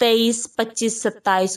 23, 25, 27,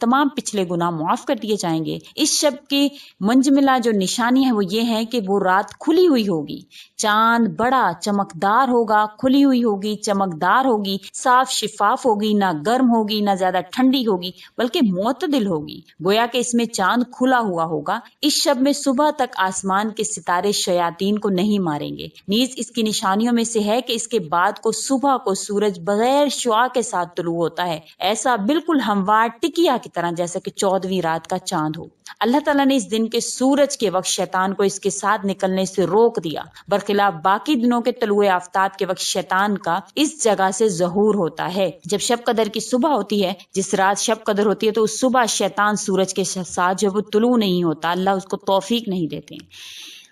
تمام پچھلے گناہ معاف کر دیے جائیں گے۔ اس شب کی منجملہ جو نشانی ہے وہ یہ ہے کہ وہ رات کھلی ہوئی ہوگی، چاند بڑا چمکدار ہوگا، کھلی ہوئی ہوگی، چمکدار ہوگی، صاف شفاف ہوگی، نہ گرم ہوگی نہ زیادہ ٹھنڈی ہوگی بلکہ معتدل ہوگی، گویا کہ اس میں چاند کھلا ہوا ہوگا۔ اس شب میں صبح تک آسمان کے ستارے شیاطین کو نہیں ماریں گے۔ نیز اس کی نشانیوں میں سے ہے کہ اس کے بعد کو صبح کو سورج بغیر شعاع کے ساتھ طلوع ہوتا ہے، ایسا بالکل ہموار ٹکیا کی طرح جیسا کہ 14ویں رات کا چاند ہو۔ اللہ تعالیٰ نے اس دن کے سورج کے وقت شیطان کو اس کے ساتھ نکلنے سے روک دیا، برخلاف باقی دنوں کے طلوع آفتاب کے وقت شیطان کا اس جگہ سے ظہور ہوتا ہے۔ جب شب قدر کی صبح ہوتی ہے، جس رات شب قدر ہوتی ہے، تو اس صبح شیطان سورج کے ساتھ جو وہ طلوع نہیں ہوتا، اللہ اس کو توفیق نہیں دیتے۔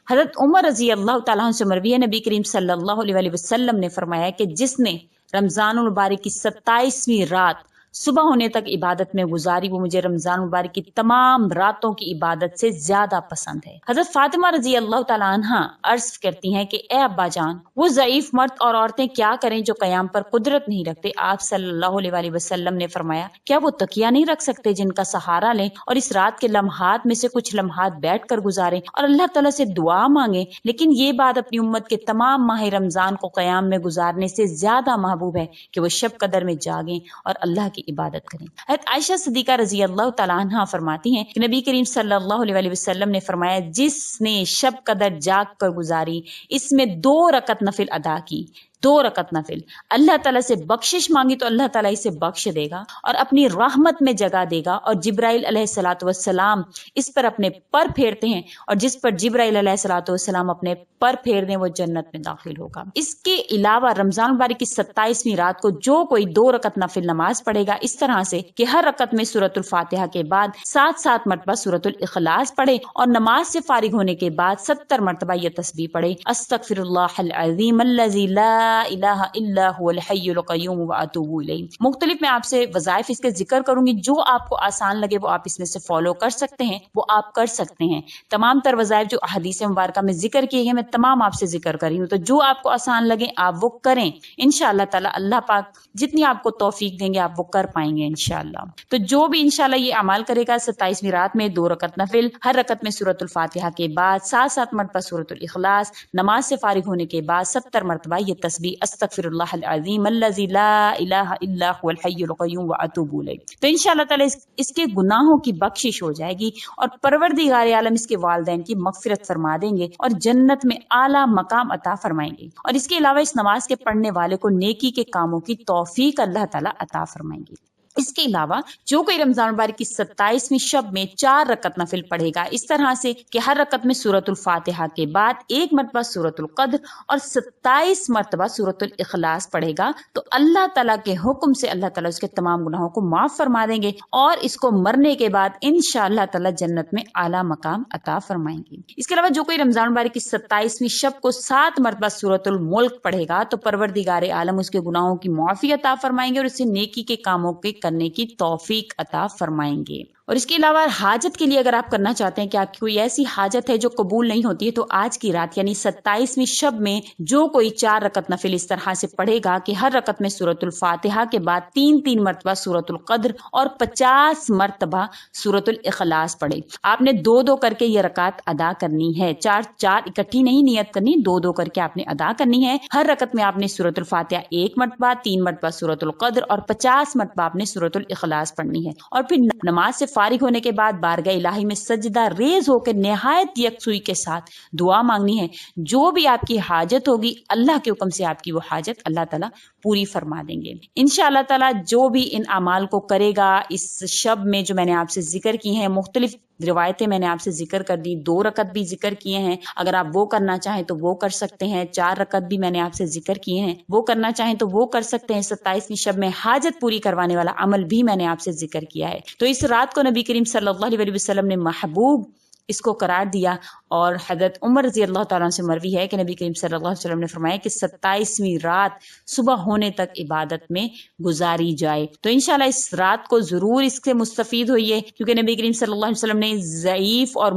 حضرت عمر رضی اللہ تعالیٰ عنہ سے مروی ہے، نبی کریم صلی اللہ علیہ وسلم نے فرمایا کہ جس نے رمضان المبارک کی 27ویں رات صبح ہونے تک عبادت میں گزاری، وہ مجھے رمضان مبارک کی تمام راتوں کی عبادت سے زیادہ پسند ہے۔ حضرت فاطمہ رضی اللہ تعالیٰ عنہ عرض کرتی ہیں کہ اے ابا جان، وہ ضعیف مرد اور عورتیں کیا کریں جو قیام پر قدرت نہیں رکھتے؟ آپ صلی اللہ علیہ وسلم نے فرمایا، کیا وہ تکیہ نہیں رکھ سکتے جن کا سہارا لیں اور اس رات کے لمحات میں سے کچھ لمحات بیٹھ کر گزاریں اور اللہ تعالیٰ سے دعا مانگیں؟ لیکن یہ بات اپنی امت کے تمام ماہ رمضان کو قیام میں گزارنے سے زیادہ محبوب ہے کہ وہ شب قدر میں جاگیں اور اللہ کی عبادت کریں۔ حضرت عائشہ صدیقہ رضی اللہ تعالیٰ عنہا فرماتی ہیں کہ نبی کریم صلی اللہ علیہ وسلم نے فرمایا، جس نے شب قدر جاگ کر گزاری، اس میں 2 رکعت نفل ادا کی، 2 رکعت نفل، اللہ تعالیٰ سے بخشش مانگی تو اللہ تعالیٰ اسے بخش دے گا اور اپنی رحمت میں جگہ دے گا، اور جبرائیل علیہ الصلوۃ والسلام اس پر اپنے پر پھیرتے ہیں، اور جس پر جبرائیل علیہ الصلوۃ والسلام اپنے پر پھیر دیں وہ جنت میں داخل ہوگا۔ اس کے علاوہ رمضان مبارک کی 27ویں رات کو جو کوئی 2 رکعت نفل نماز پڑھے گا، اس طرح سے کہ ہر رکعت میں سورۃ الفاتحہ کے بعد 7 مرتبہ سورۃ الاخلاص پڑھے، اور نماز سے فارغ ہونے کے بعد 70 مرتبہ یہ تسبیح پڑھے، استغفر اللہ العظیم الذی لا الہ الا هو الحی القیوم واتوب الیہ۔ مختلف میں آپ سے وظائف اس کے ذکر کروں گی، جو آپ کو آسان لگے وہ آپ اس میں سے فالو کر سکتے ہیں، وہ آپ کر سکتے ہیں۔ تمام تر وظائف جو احادیث مبارکہ میں ذکر کیے ہیں میں تمام آپ سے ذکر کر رہی ہوں، تو جو آپ کو آسان لگے آپ وہ کریں، انشاءاللہ تعالی اللہ پاک جتنی آپ کو توفیق دیں گے آپ وہ کر پائیں گے انشاءاللہ۔ تو جو بھی انشاءاللہ یہ اعمال کرے گا 27ویں رات میں 2 رکعت نفل، ہر رکعت میں سورۃ الفاتحہ کے بعد 7 مرتبہ سورۃ الاخلاص، نماز سے فارغ ہونے کے بعد 70 مرتبہ یہ تسبیح استغفر اللہ العظیم الذی لا الہ الا هو الحی القیوم واتوب الیہ، تو انشاءاللہ تعالی اس کے گناہوں کی بخشش ہو جائے گی اور پروردگار عالم اس کے والدین کی مغفرت فرما دیں گے اور جنت میں اعلیٰ مقام عطا فرمائیں گے، اور اس کے علاوہ اس نماز کے پڑھنے والے کو نیکی کے کاموں کی توفیق اللہ تعالی عطا فرمائیں گے۔ اس کے علاوہ جو کوئی رمضان مبارک کی 27ویں شب میں 4 رکعت نفل پڑھے گا، اس طرح سے کہ ہر رکعت میں سورۃ الفاتحہ کے بعد 1 مرتبہ سورۃ القدر اور 27 مرتبہ سورۃ الاخلاص پڑھے گا، تو اللہ تعالیٰ کے حکم سے اللہ تعالیٰ اس کے تمام گناہوں کو معاف فرما دیں گے اور اس کو مرنے کے بعد انشاءاللہ تعالیٰ جنت میں اعلیٰ مقام عطا فرمائیں گے۔ اس کے علاوہ جو کوئی رمضان مبارک کی 27ویں شب کو 7 مرتبہ سورۃ الملک پڑھے گا تو پروردگار عالم اس کے گناہوں کی معافی عطا فرمائیں گے اور اسے نیکی کے کاموں کے کرنے کی توفیق عطا فرمائیں گے۔ اور اس کے علاوہ حاجت کے لیے اگر آپ کرنا چاہتے ہیں کہ آپ کی کوئی ایسی حاجت ہے جو قبول نہیں ہوتی ہے، تو آج کی رات یعنی 27ویں شب میں جو کوئی 4 رکعت نفل اس طرح سے پڑھے گا کہ ہر رکعت میں سورۃ الفاتحہ کے بعد 3 مرتبہ سورۃ القدر اور 50 مرتبہ سورۃ الاخلاص پڑھے، آپ نے 2 کر کے یہ رکعت ادا کرنی ہے، 4 اکٹھی نہیں نیت کرنی، 2 کر کے آپ نے ادا کرنی ہے۔ ہر رکعت میں آپ نے سورۃ الفاتحہ 1 مرتبہ، 3 مرتبہ سورۃ القدر اور 50 مرتبہ آپ نے سورۃ الاخلاص پڑھنی ہے، اور پھر نماز سے فارغ ہونے کے بعد بارگاہ الہی میں سجدہ ریز ہو کے نہایت یکسوئی کے ساتھ دعا مانگنی ہے۔ جو بھی آپ کی حاجت ہوگی اللہ کے حکم سے آپ کی وہ حاجت اللہ تعالیٰ پوری فرما دیں گے انشاءاللہ تعالیٰ۔ جو بھی ان اعمال کو کرے گا اس شب میں جو میں نے آپ سے ذکر کی ہیں، مختلف روایتیں میں نے آپ سے ذکر کر دی، 2 رکعت بھی ذکر کیے ہیں، اگر آپ وہ کرنا چاہیں تو وہ کر سکتے ہیں، 4 رکعت بھی میں نے آپ سے ذکر کیے ہیں، وہ کرنا چاہیں تو وہ کر سکتے ہیں۔ 27ویں شب میں حاجت پوری کروانے والا عمل بھی میں نے آپ سے ذکر کیا ہے، تو اس رات کو نبی کریم صلی اللہ علیہ وسلم نے محبوب اس کو قرار دیا، اور حضرت عمر رضی اللہ تعالیٰ عنہ سے مروی ہے کہ نبی کریم صلی اللہ علیہ وسلم نے فرمایا کہ 27ویں رات صبح ہونے تک عبادت میں گزاری جائے، تو انشاءاللہ اس رات کو ضرور اس سے مستفید ہوئیے، کیونکہ نبی کریم صلی اللہ علیہ وسلم نے ضعیف اور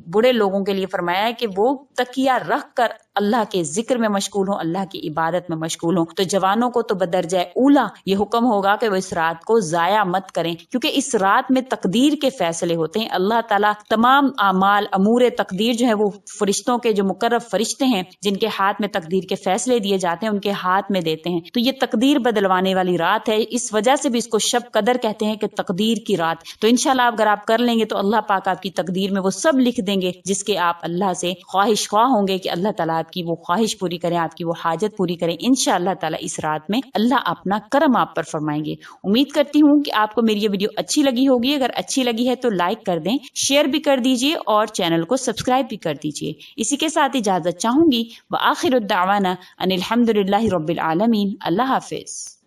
بوڑھے لوگوں کے لیے فرمایا ہے کہ وہ تکیہ رکھ کر اللہ کے ذکر میں مشغول ہوں، اللہ کی عبادت میں مشغول ہوں۔ تو جوانوں کو تو بدرجہ اولا یہ حکم ہوگا کہ وہ اس رات کو ضائع مت کریں، کیونکہ اس رات میں تقدیر کے فیصلے ہوتے ہیں۔ اللہ تعالیٰ تمام اعمال امور تقدیر جو ہے وہ فرشتوں کے جو مقرب فرشتے ہیں جن کے ہاتھ میں تقدیر کے فیصلے دیے جاتے ہیں ان کے ہاتھ میں دیتے ہیں۔ تو یہ تقدیر بدلوانے والی رات ہے، اس وجہ سے بھی اس کو شب قدر کہتے ہیں کہ تقدیر کی رات۔ تو انشاءاللہ اگر آپ کر لیں گے تو اللہ پاک آپ کی تقدیر میں وہ سب لکھ دیں گے جس کے آپ اللہ سے خواہش خواہ ہوں گے کہ اللہ تعالیٰ آپ کی وہ خواہش پوری کریں، آپ کی وہ حاجت پوری کریں۔ انشاءاللہ تعالیٰ اس رات میں اللہ اپنا کرم آپ پر فرمائیں گے۔ امید کرتی ہوں کہ آپ کو میری یہ ویڈیو اچھی لگی ہوگی۔ اگر اچھی لگی ہے تو لائک کر دیں، شیئر بھی کر دیجئے اور چینل کو سبسکرائب بھی کر دیجئے۔ اسی کے ساتھ اجازت چاہوں گی۔ وآخر الدعوانا ان الحمدللہ رب العالمین۔ اللہ حافظ۔